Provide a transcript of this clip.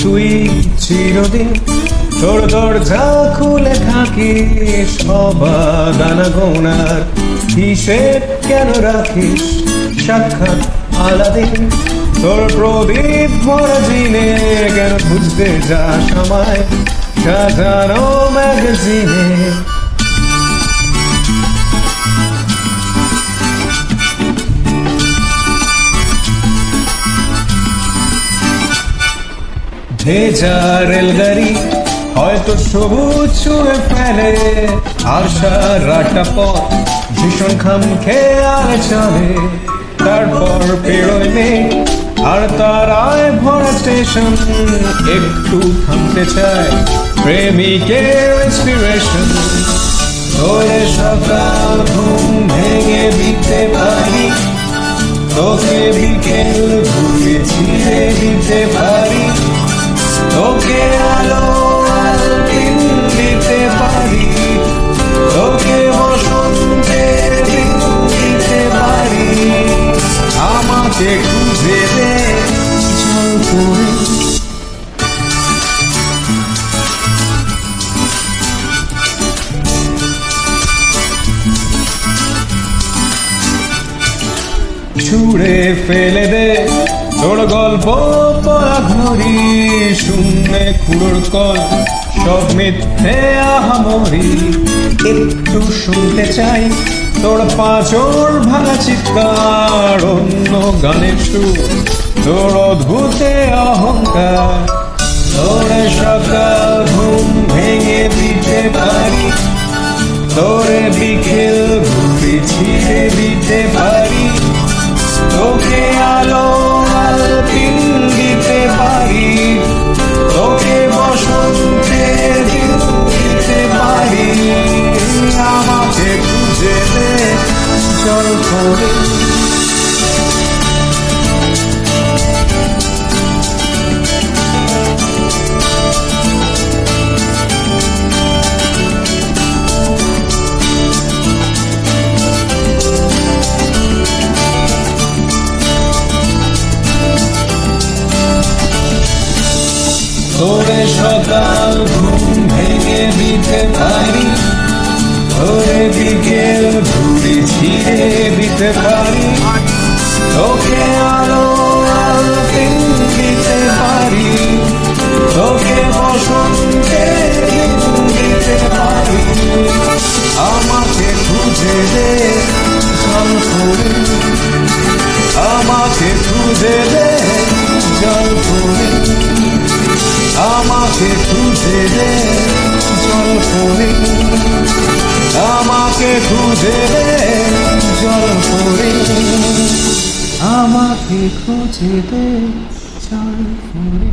তুই চিরদিন তোর দরজা খুলে থাকিস, সবাগানা গোনার হিসেব কেন রাখিস? সাক্ষাৎ আলাদিন তোর প্রদীপ ভরা জিনে কেন খুঁজতে যাস আমায় সাজানো ম্যাগাজিনে? ভেজা রেলগাড়ি হয়তো সবুজ ছুঁয়ে ফেলে, আর সারাটা পথ ভীষণ খাম খেয়ে আর চলে। তারপর পেরোয় মেঘ আর তারায় ভরা স্টেশন, একটু থামতে চায় প্রেমিকের ইন্সপিরেশন। তোরে সকাল ঘুম ভেঙে দিতে পারি, তোকে বিকেল ঘুরে ছিঁড়ে দিতে পারি, তোকে আলো আলপিন দিতে পারি, তোকে বসন্তের দিন দিতে পারি। আমাকে খুঁজে দে চল করে, ছুঁড়ে ফেলে দে তোর গল্প পড়া ঘড়ি, শূন্যে কুড়োর কল সব মিথ্যে আহামরি। একটু শুনতে চাই তোর পাঁচর ভাঙা চিৎকার, অন্য গানের সুর তোর অদ্ভুতে অহংকার। তোরে সকাল ঘুম ভেঙে দিতে পারি, তোরে বিকেল ঘুরে ছিঁড়ে দিতে পারি, তোকে আলো আলপিন দিতে পারি, তোকে বসন্তের দিন দিতে পারি। আমাকে খুঁজে দে চল করে, তোরে সকাল ঘুম ভেঙে দিতে পারি, তোরে বিকেল ঘুরে ছিঁড়ে দিতে পারি, তোকে আলো আলপিন দিতে পারি, তোকে বসন্তের দিন দিতে পারি। আমাকে খুঁজে দে চল করে, আমাকে খুঁজে দে জল করে, আমাকে খুঁজে দে জল করে, আমাকে খুঁজে দে জল করে, আমাকে খুঁজে দে জল করে।